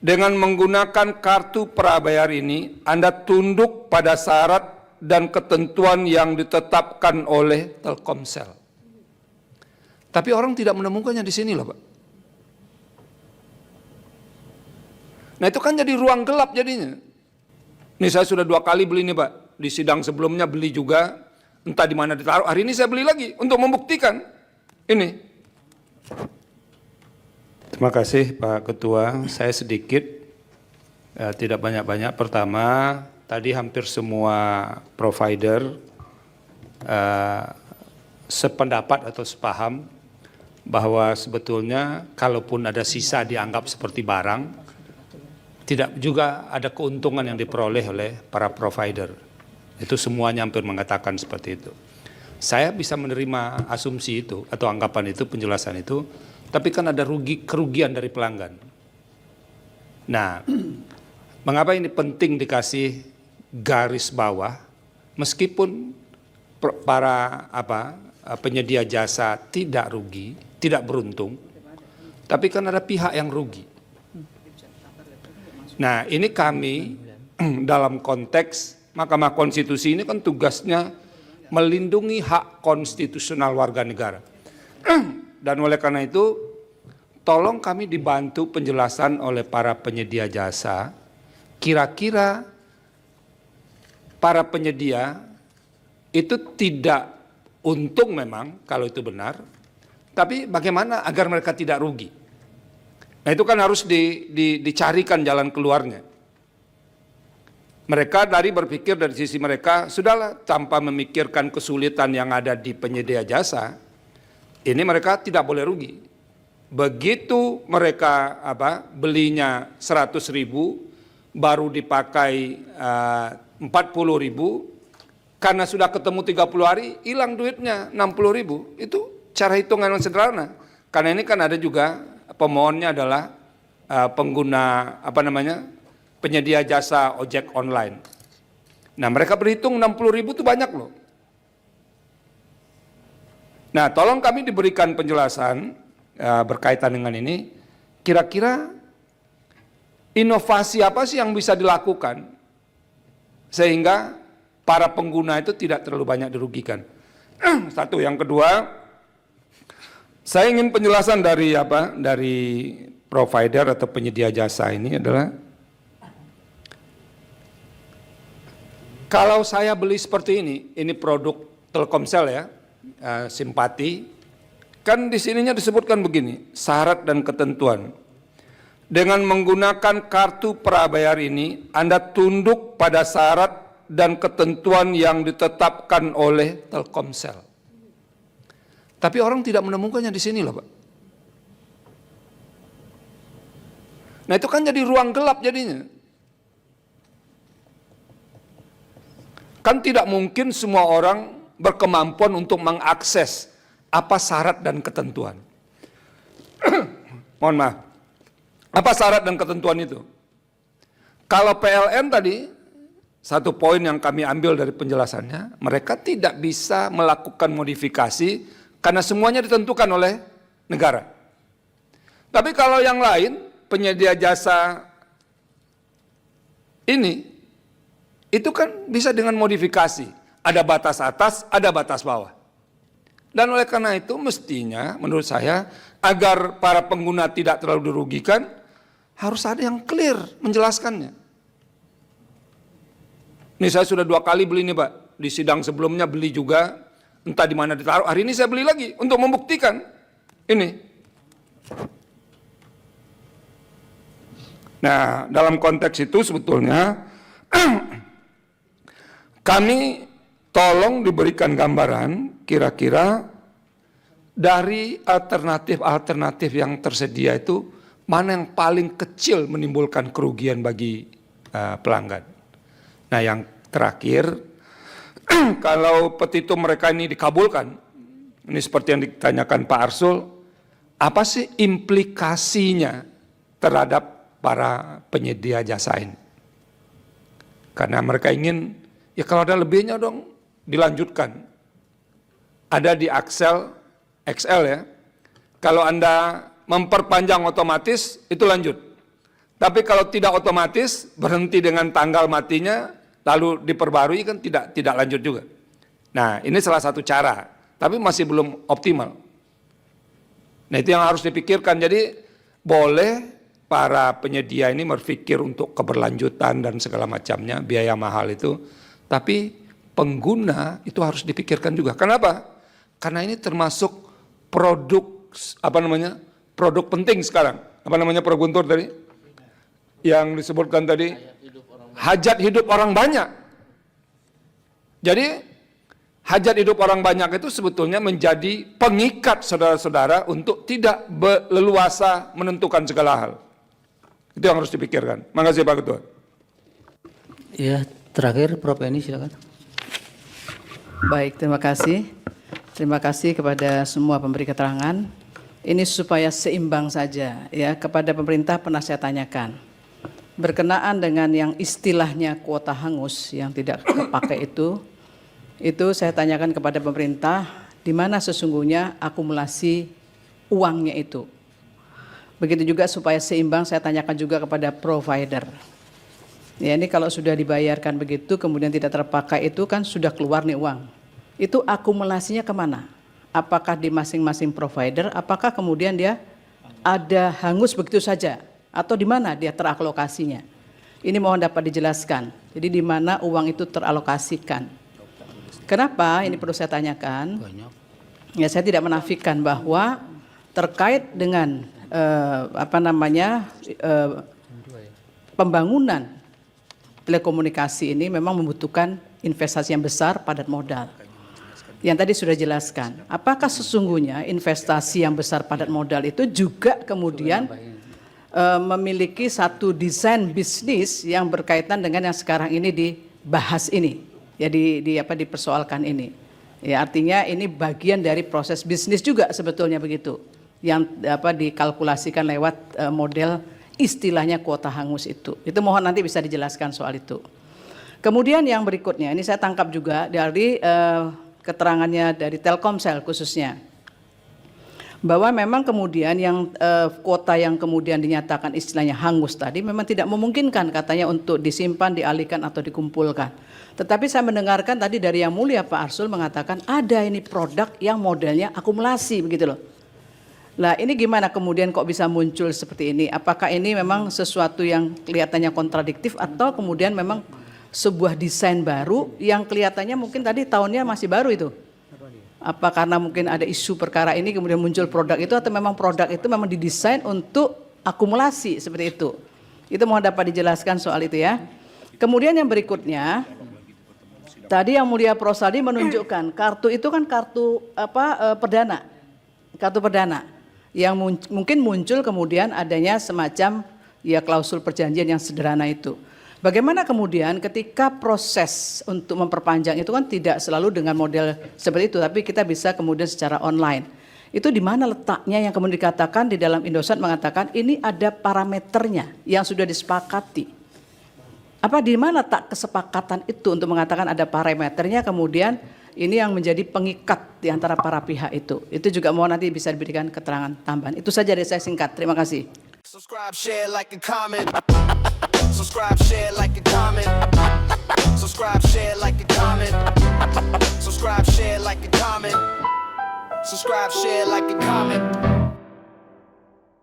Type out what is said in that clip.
Dengan menggunakan kartu prabayar ini, Anda tunduk pada syarat dan ketentuan yang ditetapkan oleh Telkomsel. Tapi orang tidak menemukannya di sini loh, Pak. Nah itu kan jadi ruang gelap jadinya. Ini saya sudah 2 kali beli nih, Pak. Di sidang sebelumnya beli juga, entah di mana ditaruh. Hari ini saya beli lagi untuk membuktikan ini. Terima kasih Pak Ketua. Saya sedikit, tidak banyak-banyak. Pertama, tadi hampir semua provider sependapat atau sepaham bahwa sebetulnya kalaupun ada sisa dianggap seperti barang, tidak juga ada keuntungan yang diperoleh oleh para provider. Itu semuanya hampir mengatakan seperti itu. Saya bisa menerima asumsi itu atau anggapan itu, penjelasan itu, tapi kan ada kerugian dari pelanggan. Nah, mengapa ini penting dikasih garis bawah, meskipun para penyedia jasa tidak rugi, tidak beruntung, tapi kan ada pihak yang rugi. Nah, ini kami dalam konteks Mahkamah Konstitusi ini kan tugasnya melindungi hak konstitusional warga negara. Dan oleh karena itu, tolong kami dibantu penjelasan oleh para penyedia jasa, kira-kira para penyedia itu tidak untung memang kalau itu benar, tapi bagaimana agar mereka tidak rugi? Nah itu kan harus dicarikan jalan keluarnya. Mereka berpikir dari sisi mereka, sudahlah tanpa memikirkan kesulitan yang ada di penyedia jasa, ini mereka tidak boleh rugi. Begitu mereka belinya 100.000, baru dipakai 40.000, karena sudah ketemu 30 hari, hilang duitnya 60.000. Itu cara hitungan yang sederhana. Karena ini kan ada juga pemohonnya adalah pengguna penyedia jasa ojek online. Nah mereka berhitung 60.000 itu banyak loh. Nah tolong kami diberikan penjelasan berkaitan dengan ini, kira-kira inovasi apa sih yang bisa dilakukan sehingga para pengguna itu tidak terlalu banyak dirugikan. Satu, yang kedua, saya ingin penjelasan dari provider atau penyedia jasa ini adalah, kalau saya beli seperti ini produk Telkomsel ya, Simpati, kan di sininya disebutkan begini, syarat dan ketentuan. Dengan menggunakan kartu prabayar ini, Anda tunduk pada syarat dan ketentuan yang ditetapkan oleh Telkomsel. Tapi orang tidak menemukannya di sini loh, Pak. Nah itu kan jadi ruang gelap jadinya. Kan tidak mungkin semua orang berkemampuan untuk mengakses apa syarat dan ketentuan. Mohon maaf. Apa syarat dan ketentuan itu? Kalau PLN tadi, satu poin yang kami ambil dari penjelasannya, mereka tidak bisa melakukan modifikasi karena semuanya ditentukan oleh negara. Tapi kalau yang lain, penyedia jasa ini, itu kan bisa dengan modifikasi. Ada batas atas, ada batas bawah. Dan oleh karena itu mestinya menurut saya agar para pengguna tidak terlalu dirugikan, harus ada yang clear menjelaskannya. Ini saya sudah 2 kali beli nih Pak. Di sidang sebelumnya beli juga, entah di mana ditaruh. Hari ini saya beli lagi untuk membuktikan ini. Nah dalam konteks itu sebetulnya kami tolong diberikan gambaran kira-kira dari alternatif-alternatif yang tersedia itu mana yang paling kecil menimbulkan kerugian bagi pelanggan. Nah yang terakhir, kalau petitum mereka ini dikabulkan, ini seperti yang ditanyakan Pak Arsul, apa sih implikasinya terhadap para penyedia jasa ini? Karena mereka ingin, ya kalau ada lebihnya dong, dilanjutkan. Ada di Excel ya. Kalau Anda memperpanjang otomatis itu lanjut. Tapi kalau tidak otomatis berhenti dengan tanggal matinya lalu diperbarui kan tidak lanjut juga. Nah, ini salah satu cara, tapi masih belum optimal. Nah, itu yang harus dipikirkan. Jadi boleh para penyedia ini berpikir untuk keberlanjutan dan segala macamnya, biaya mahal itu, tapi pengguna itu harus dipikirkan juga. Kenapa? Karena ini termasuk produk produk penting sekarang. Apa namanya Prof. Guntur tadi? Yang disebutkan tadi, hajat hidup orang banyak. Jadi hajat hidup orang banyak itu sebetulnya menjadi pengikat saudara-saudara untuk tidak leluasa menentukan segala hal. Itu yang harus dipikirkan. Makasih Pak Ketua. Ya, terakhir Prof. Eni silakan. Baik, terima kasih. Terima kasih kepada semua pemberi keterangan. Ini supaya seimbang saja ya, kepada pemerintah pernah saya tanyakan. Berkenaan dengan yang istilahnya kuota hangus yang tidak kepakai itu saya tanyakan kepada pemerintah di mana sesungguhnya akumulasi uangnya itu. Begitu juga supaya seimbang saya tanyakan juga kepada provider. Ya, ini kalau sudah dibayarkan begitu kemudian tidak terpakai itu kan sudah keluar nih uang. Itu akumulasinya kemana? Apakah di masing-masing provider? Apakah kemudian dia ada hangus begitu saja? Atau di mana dia teralokasinya? Ini mohon dapat dijelaskan. Jadi di mana uang itu teralokasikan? Kenapa? Ini perlu saya tanyakan. Ya, saya tidak menafikan bahwa terkait dengan pembangunan telekomunikasi ini memang membutuhkan investasi yang besar, padat modal. Yang tadi sudah jelaskan. Apakah sesungguhnya investasi yang besar padat modal itu juga kemudian memiliki satu desain bisnis yang berkaitan dengan yang sekarang ini dibahas ini, ya dipersoalkan ini. Ya, artinya ini bagian dari proses bisnis juga sebetulnya begitu, yang dikalkulasikan lewat model istilahnya kuota hangus itu. Itu mohon nanti bisa dijelaskan soal itu. Kemudian yang berikutnya, ini saya tangkap juga dari keterangannya dari Telkomsel khususnya, bahwa memang kemudian yang kuota yang kemudian dinyatakan istilahnya hangus tadi memang tidak memungkinkan katanya untuk disimpan, dialihkan atau dikumpulkan. Tetapi saya mendengarkan tadi dari Yang Mulia Pak Arsul mengatakan ada ini produk yang modelnya akumulasi begitu loh. Nah, ini gimana kemudian kok bisa muncul seperti ini? Apakah ini memang sesuatu yang kelihatannya kontradiktif atau kemudian memang sebuah desain baru yang kelihatannya mungkin tadi tahunnya masih baru itu? Apa karena mungkin ada isu perkara ini kemudian muncul produk itu, atau memang produk itu memang didesain untuk akumulasi seperti itu? Itu mohon dapat dijelaskan soal itu ya. Kemudian yang berikutnya, tadi Yang Mulia Prof. Saldi menunjukkan kartu itu kan kartu perdana, kartu perdana yang mungkin muncul kemudian adanya semacam ya klausul perjanjian yang sederhana itu. Bagaimana kemudian ketika proses untuk memperpanjang itu kan tidak selalu dengan model seperti itu, tapi kita bisa kemudian secara online. Itu di mana letaknya yang kemudian dikatakan di dalam Indosat mengatakan ini ada parameternya yang sudah disepakati. Apa di mana tak kesepakatan itu untuk mengatakan ada parameternya kemudian ini yang menjadi pengikat di antara para pihak itu. Itu juga mohon nanti bisa diberikan keterangan tambahan. Itu saja dari saya singkat. Terima kasih. Subscribe, share, like, and comment. Subscribe, share, like, and comment. Subscribe, share, like, and comment. Subscribe, share, like, and comment. Subscribe, share, like, and comment.